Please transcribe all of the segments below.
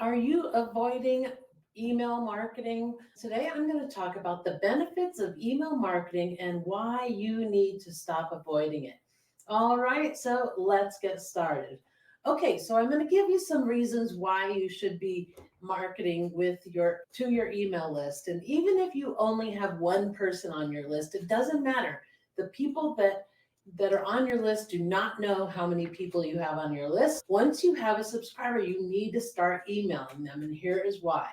Are you avoiding email marketing? Today, I'm going to talk about the benefits of email marketing and why you need to stop avoiding it. All right, so let's get started. Okay, so I'm going to give you some reasons why you should be marketing with your email list. And even if you only have one person on your list, it doesn't matter. The people that are on your list do not know how many people you have on your list. Once you have a subscriber, you need to start emailing them, and here is why.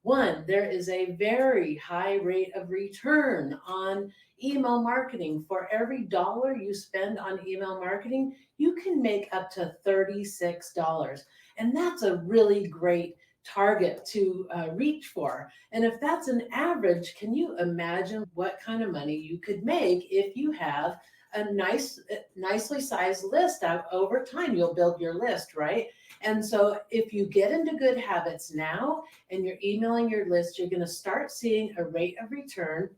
One, there is a very high rate of return on email marketing. For every dollar you spend on email marketing, you can make up to $36. And that's a really great target to reach for. And if that's an average, can you imagine what kind of money you could make if you have a nicely sized list out over time? You'll build your list, right? And so if you get into good habits now and you're emailing your list, you're going to start seeing a rate of return.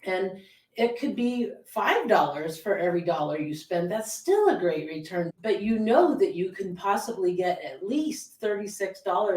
And it could be $5 for every dollar you spend. That's still a great return, but you know that you can possibly get at least $36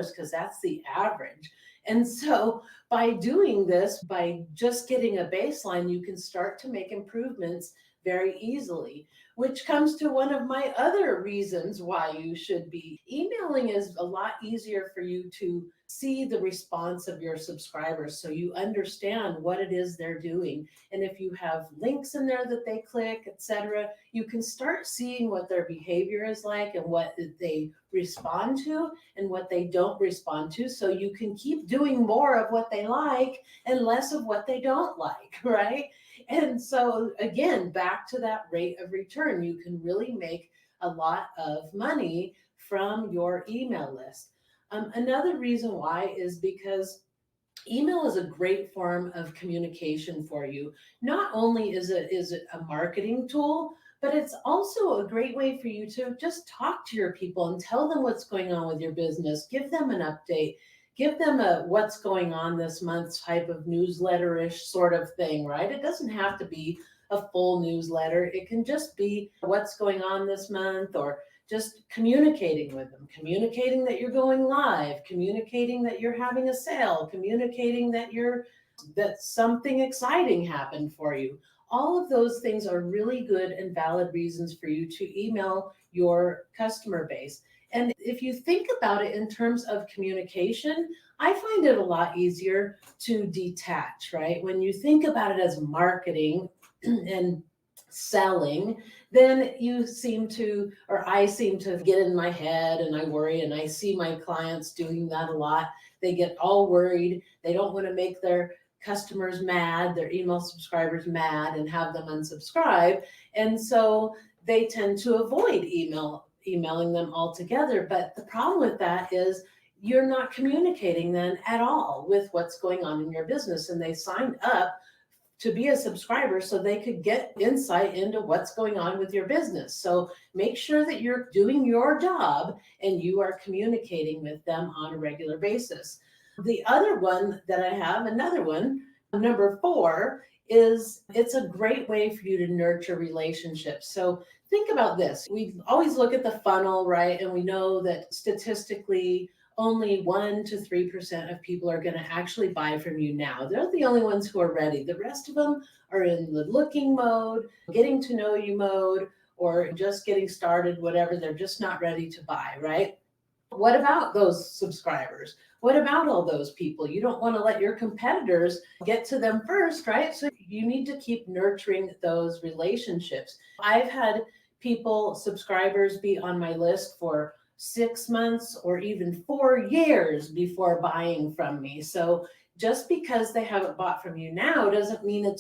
because that's the average. And so by doing this, by just getting a baseline, you can start to make improvements very easily, which comes to one of my other reasons why you should be emailing. Is a lot easier for you to see the response of your subscribers so you understand what it is they're doing. And if you have links in there that they click, etc., you can start seeing what their behavior is like and what they respond to and what they don't respond to, so you can keep doing more of what they like and less of what they don't like, right? And so, again, back to that rate of return, you can really make a lot of money from your email list. Another reason why is because email is a great form of communication for you. Not only is it a marketing tool, but it's also a great way for you to just talk to your people and tell them what's going on with your business, give them an update, give them a what's going on this month type of newsletter-ish sort of thing, right? It doesn't have to be a full newsletter. It can just be what's going on this month, or just communicating with them, communicating that you're going live, communicating that you're having a sale, communicating that something exciting happened for you. All of those things are really good and valid reasons for you to email your customer base. And if you think about it in terms of communication, I find it a lot easier to detach, right? When you think about it as marketing and selling, then you seem to, or I seem to get in my head and I worry, and I see my clients doing that a lot. They get all worried. They don't want to make their customers mad, their email subscribers mad, and have them unsubscribe. And so they tend to avoid emailing them altogether. But the problem with that is you're not communicating then at all with what's going on in your business. And they signed up to be a subscriber so they could get insight into what's going on with your business. So make sure that you're doing your job and you are communicating with them on a regular basis. The other one that I have, another one, number 4, is it's a great way for you to nurture relationships. So think about this. We always look at the funnel, right? And we know that statistically, only 1 to 3% of people are going to actually buy from you now. They're the only ones who are ready. The rest of them are in the looking mode, getting to know you mode, or just getting started, whatever. They're just not ready to buy, right? What about those subscribers? What about all those people? You don't want to let your competitors get to them first, right? So you need to keep nurturing those relationships. I've had people, subscribers, be on my list for 6 months or even 4 years before buying from me. So just because they haven't bought from you now doesn't mean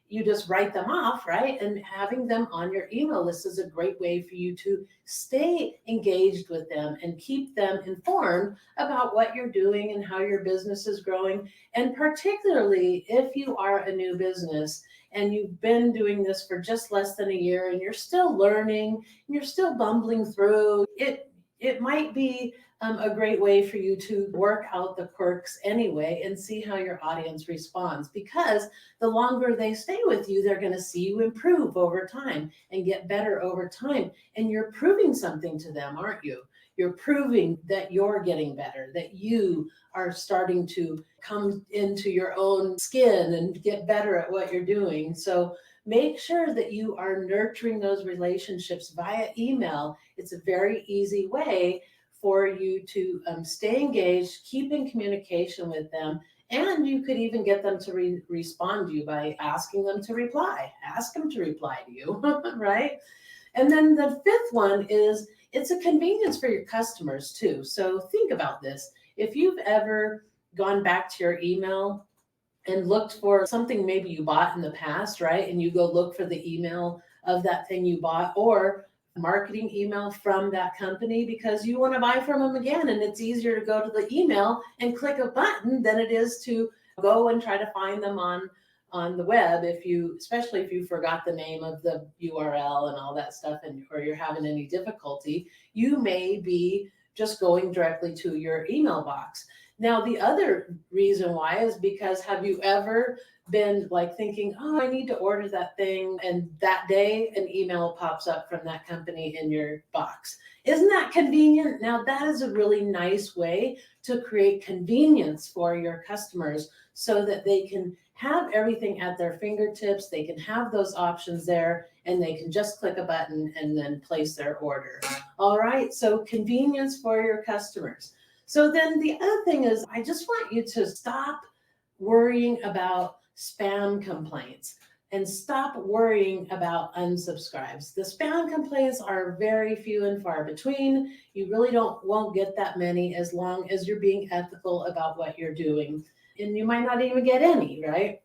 you just write them off, right? And having them on your email list is a great way for you to stay engaged with them and keep them informed about what you're doing and how your business is growing. And particularly if you are a new business and you've been doing this for just less than a year and you're still learning and you're still bumbling through it, it might be a great way for you to work out the quirks anyway and see how your audience responds, because the longer they stay with you, they're going to see you improve over time and get better over time. And you're proving something to them, aren't you? you're proving that you're getting better, that you are starting to come into your own skin and get better at what you're doing. So make sure that you are nurturing those relationships via email. It's a very easy way for you to stay engaged, keep in communication with them, and you could even get them to respond to you by asking them to reply. Ask them to reply to you, right? And then the fifth one is it's a convenience for your customers too. So think about this. If you've ever gone back to your email and looked for something maybe you bought in the past, right? And you go look for the email of that thing you bought, or marketing email from that company because you want to buy from them again. And it's easier to go to the email and click a button than it is to go and try to find them on the web, if you, especially if you forgot the name of the URL and all that stuff, and or you're having any difficulty, you may be just going directly to your email box. Now, the other reason why is because, have you ever been like thinking, oh, I need to order that thing, and that day an email pops up from that company in your box? Isn't that convenient? Now, that is a really nice way to create convenience for your customers so that they can have everything at their fingertips. They can have those options there, and they can just click a button and then place their order. All right, so convenience for your customers. So then the other thing is, I just want you to stop worrying about spam complaints and stop worrying about unsubscribes. The spam complaints are very few and far between. You really won't get that many as long as you're being ethical about what you're doing. And you might not even get any, right?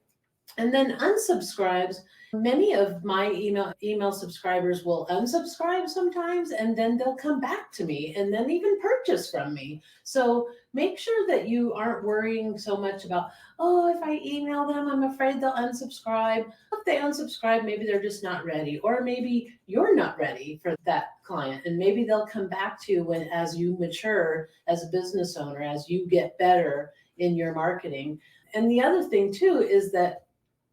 And then unsubscribes, many of my email subscribers will unsubscribe sometimes, and then they'll come back to me and then even purchase from me. So make sure that you aren't worrying so much about, oh, if I email them, I'm afraid they'll unsubscribe. If they unsubscribe, maybe they're just not ready, or maybe you're not ready for that client, and maybe they'll come back to you as you mature as a business owner, as you get better in your marketing. And the other thing too is that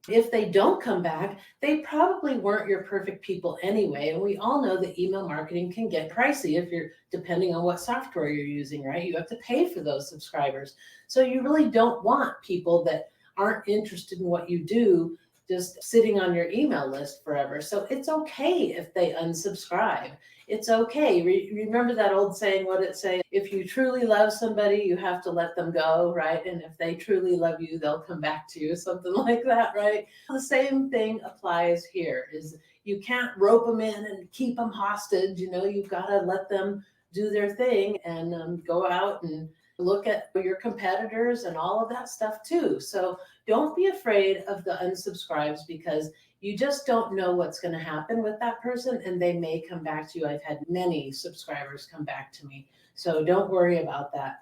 if they don't come back, they probably weren't your perfect people anyway. And we all know that email marketing can get pricey if you're depending on what software you're using, right? You have to pay for those subscribers. So you really don't want people that aren't interested in what you do just sitting on your email list forever. So it's okay if they unsubscribe. It's okay. Remember that old saying, what it say? If you truly love somebody, you have to let them go, right? And if they truly love you, they'll come back to you, something like that, right? The same thing applies here, is you can't rope them in and keep them hostage. You've got to let them do their thing and go out and look at your competitors and all of that stuff too. So don't be afraid of the unsubscribes, because you just don't know what's going to happen with that person, and they may come back to you. I've had many subscribers come back to me. So don't worry about that.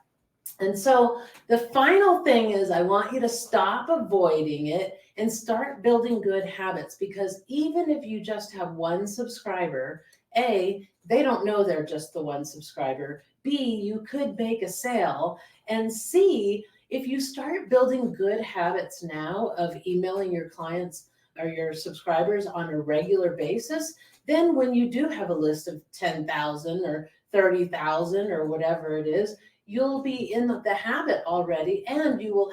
And so the final thing is, I want you to stop avoiding it and start building good habits, because even if you just have one subscriber, A, they don't know they're just the one subscriber. B, you could make a sale. And C, if you start building good habits now of emailing your clients or your subscribers on a regular basis, then when you do have a list of 10,000 or 30,000 or whatever it is, you'll be in the habit already, and you will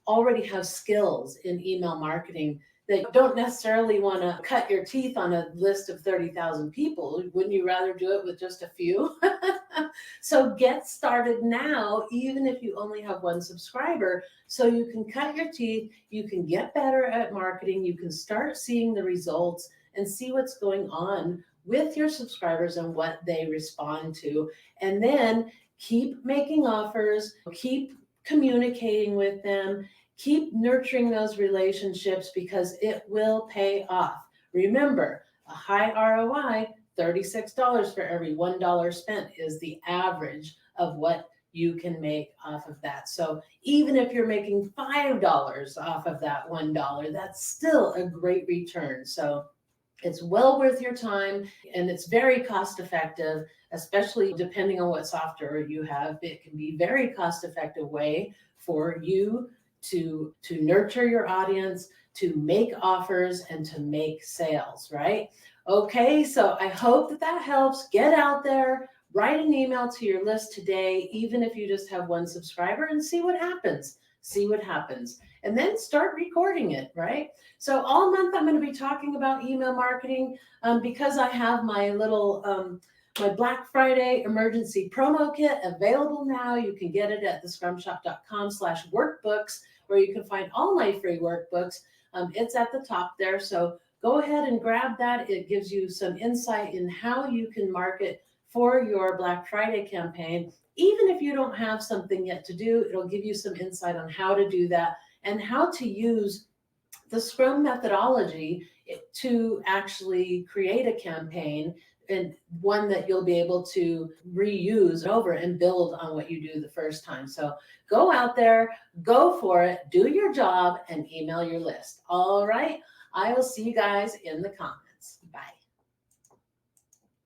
already have skills in email marketing that you don't necessarily want to cut your teeth on a list of 30,000 people. Wouldn't you rather do it with just a few? So get started now, even if you only have one subscriber, so you can cut your teeth, you can get better at marketing, you can start seeing the results and see what's going on with your subscribers and what they respond to. And then keep making offers, keep communicating with them, keep nurturing those relationships, because it will pay off. Remember, a high ROI, $36 for every $1 spent is the average of what you can make off of that. So even if you're making $5 off of that $1, that's still a great return. So it's well worth your time, and it's very cost effective, especially depending on what software you have. It can be very cost effective way for you to nurture your audience, to make offers, and to make sales, right? Okay, so I hope that helps. Get out there, write an email to your list today, even if you just have one subscriber, and see what happens. See what happens. And then start recording it, right? So all month I'm going to be talking about email marketing because I have my little my Black Friday emergency promo kit available now. You can get it at thescrumshop.com/workbooks, where you can find all my free workbooks. It's at the top there. So go ahead and grab that. It gives you some insight in how you can market for your Black Friday campaign. Even if you don't have something yet to do, it'll give you some insight on how to do that and how to use the Scrum methodology to actually create a campaign, and one that you'll be able to reuse over and build on what you do the first time. So go out there, go for it, do your job, and email your list. All right. I will see you guys in the comments.